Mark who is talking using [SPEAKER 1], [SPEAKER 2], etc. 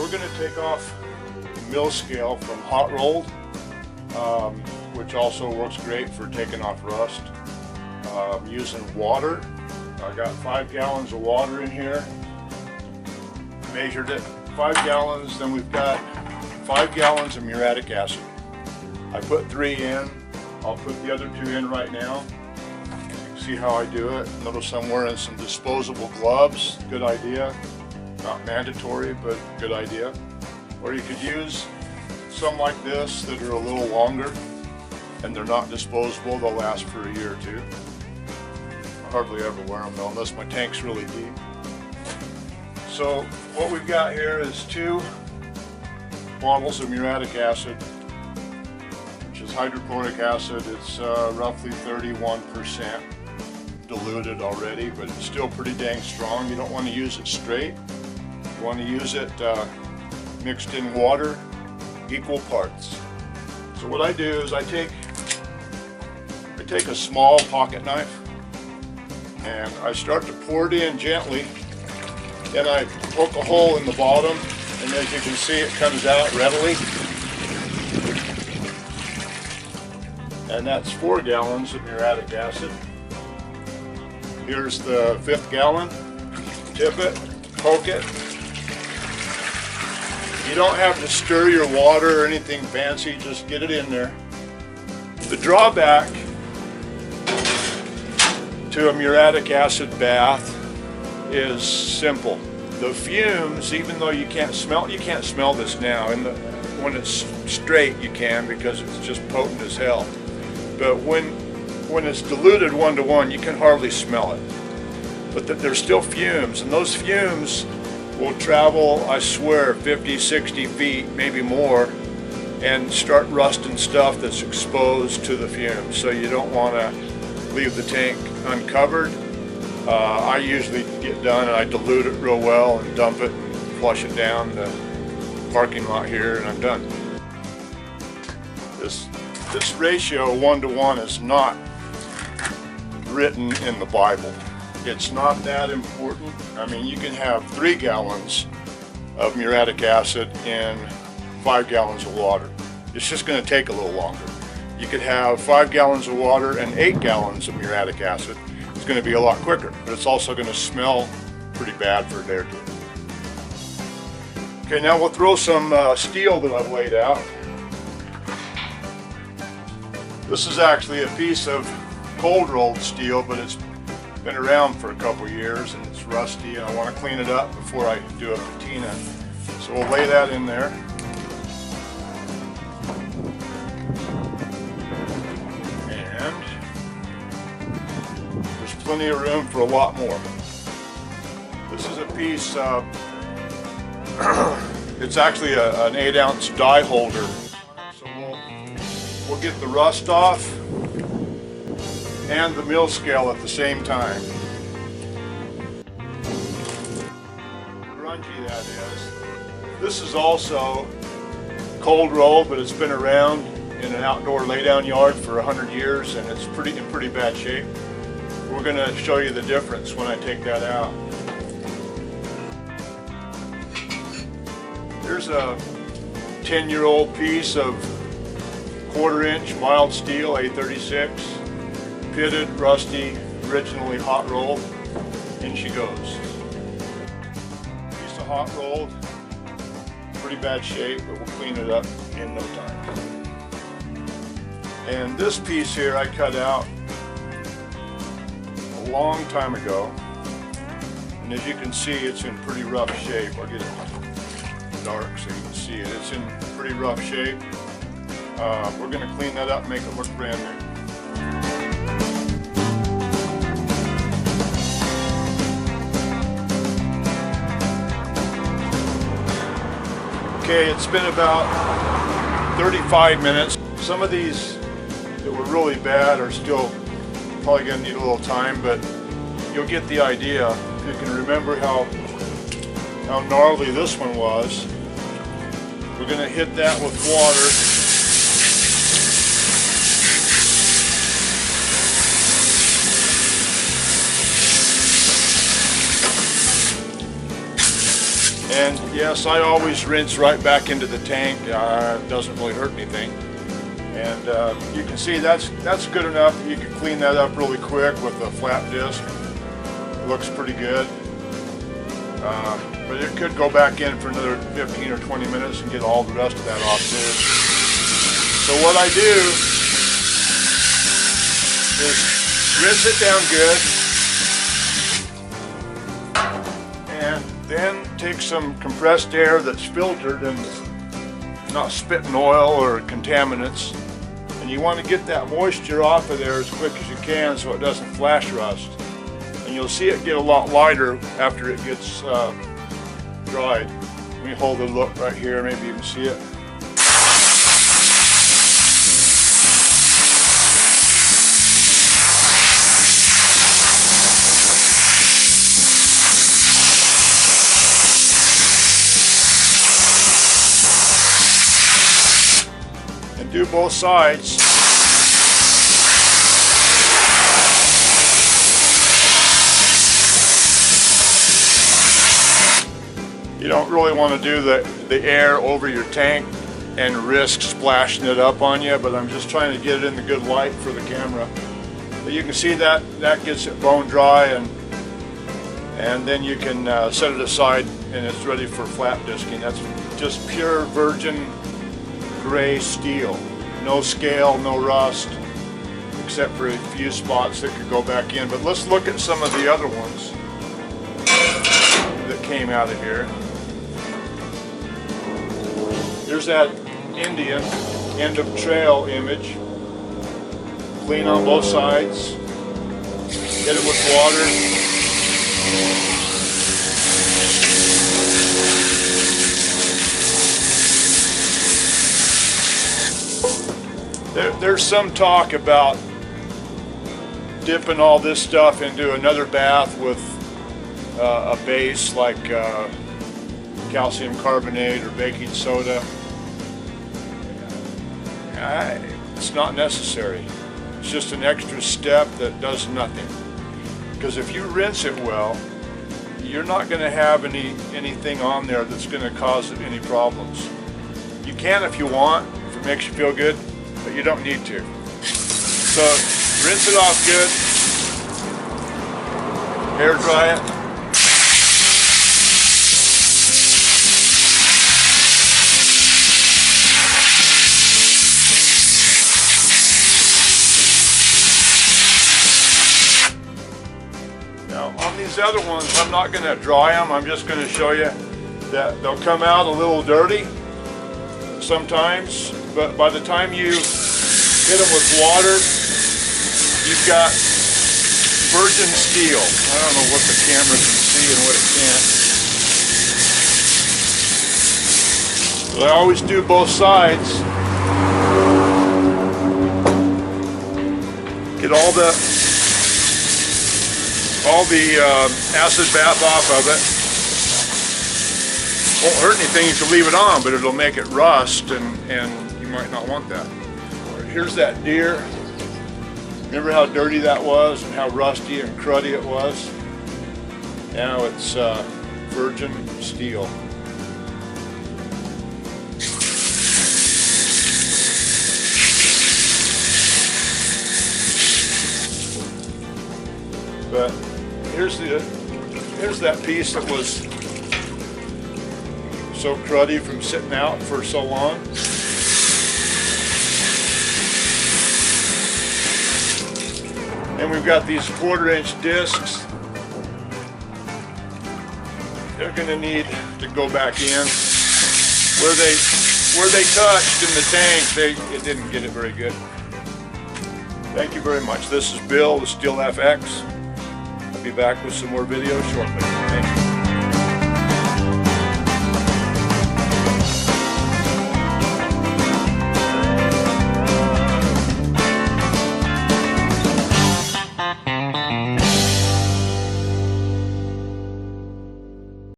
[SPEAKER 1] we're going to take off the mill scale from hot rolled, which also works great for taking off rust. Using water. I got 5 gallons of water in here. Measured it, 5 gallons. Then we've got 5 gallons of muriatic acid. I put 3 in. I'll put the other 2 in right now. See how I do it. Notice I'm wearing some disposable gloves. Good idea. Not mandatory, but good idea. Or you could use some like this that are a little longer and they're not disposable. They'll last for a year or 2. I hardly ever wear them though, unless my tank's really deep. So what we've got here is 2 bottles of muriatic acid, which is hydrochloric acid. It's roughly 31% diluted already, but it's still pretty dang strong. You don't want to use it straight. You want to use it mixed in water, equal parts. So what I do is I take a small pocket knife and I start to pour it in gently. Then I poke a hole in the bottom, and as you can see, it comes out readily. And that's 4 gallons of muriatic acid. Here's the 5th gallon. Tip it, poke it. You don't have to stir your water or anything fancy, just get it in there. The drawback to a muriatic acid bath is simple. The fumes, even though you can't smell this now. When it's straight you can, because it's just potent as hell. But when it's diluted 1-to-1, you can hardly smell it. But there's still fumes, and those fumes will travel, I swear, 50, 60 feet, maybe more, and start rusting stuff that's exposed to the fumes. So you don't want to leave the tank uncovered. I usually get done and I dilute it real well and dump it and flush it down the parking lot here, and I'm done. This ratio 1-to-1 is not written in the Bible. It's not that important. I mean, you can have 3 gallons of muriatic acid in 5 gallons of water. It's just going to take a little longer. You could have 5 gallons of water and 8 gallons of muriatic acid. It's going to be a lot quicker, but it's also going to smell pretty bad for a day or 2. Okay, now we'll throw some steel that I've laid out. This is actually a piece of cold rolled steel, but it's been around for a couple years and it's rusty, and I want to clean it up before I do a patina. So we'll lay that in there. And there's plenty of room for a lot more. This is a piece, it's actually an 8-ounce die holder. So we'll get the rust off and the mill scale at the same time. Grungy, that is. This is also cold roll, but it's been around in an outdoor laydown yard for 100 years and it's in pretty bad shape. We're going to show you the difference when I take that out. Here's a 10-year-old piece of 1/4-inch mild steel A36, pitted, rusty, originally hot rolled. In she goes. Piece of hot rolled, pretty bad shape, but we'll clean it up in no time. And this piece here I cut out a long time ago, and as you can see, it's in pretty rough shape. I'll get it dark so you can see it. It's in pretty rough shape. We're going to clean that up and make it look brand new. Okay, it's been about 35 minutes. Some of these that were really bad are still probably going to need a little time, but you'll get the idea. If you can remember how gnarly this one was, we're going to hit that with water. And Yes, I always rinse right back into the tank. It doesn't really hurt anything. And you can see that's good enough. You can clean that up really quick with a flat disc. It looks pretty good. But it could go back in for another 15 or 20 minutes and get all the rest of that off too. So what I do is rinse it down good, and then take some compressed air that's filtered and not spitting oil or contaminants, and you want to get that moisture off of there as quick as you can so it doesn't flash rust. And you'll see it get a lot lighter after it gets dried. Let me hold it up right here, maybe you can see it. And do both sides. You don't really want to do the air over your tank and risk splashing it up on you, but I'm just trying to get it in the good light for the camera. But you can see that gets it bone dry, and then you can set it aside and it's ready for flat disking. That's just pure virgin gray steel. No scale, no rust, except for a few spots that could go back in. But let's look at some of the other ones that came out of here. There's that Indian end of trail image. Clean on both sides. Hit it with water. There's some talk about dipping all this stuff into another bath with a base like calcium carbonate or baking soda. It's not necessary. It's just an extra step that does nothing. Because if you rinse it well, you're not going to have anything on there that's going to cause any problems. You can if you want, if it makes you feel good, but you don't need to. So rinse it off good, air dry it. Now on these other ones, I'm not going to dry them. I'm just going to show you that they'll come out a little dirty sometimes, but by the time you hit them with water, you've got virgin steel. I don't know what the camera can see and what it can't. So I always do both sides. Get all the acid bath off of it. Won't hurt anything if you leave it on, but it'll make it rust, and you might not want that. Here's that deer. Remember how dirty that was and how rusty and cruddy it was? Now it's virgin steel. But here's that piece that was so cruddy from sitting out for so long. And we've got these 1/4-inch discs. They're going to need to go back in. Where they touched in the tank, it didn't get it very good. Thank you very much. This is Bill with Steel FX. I'll be back with some more videos shortly. Thank you.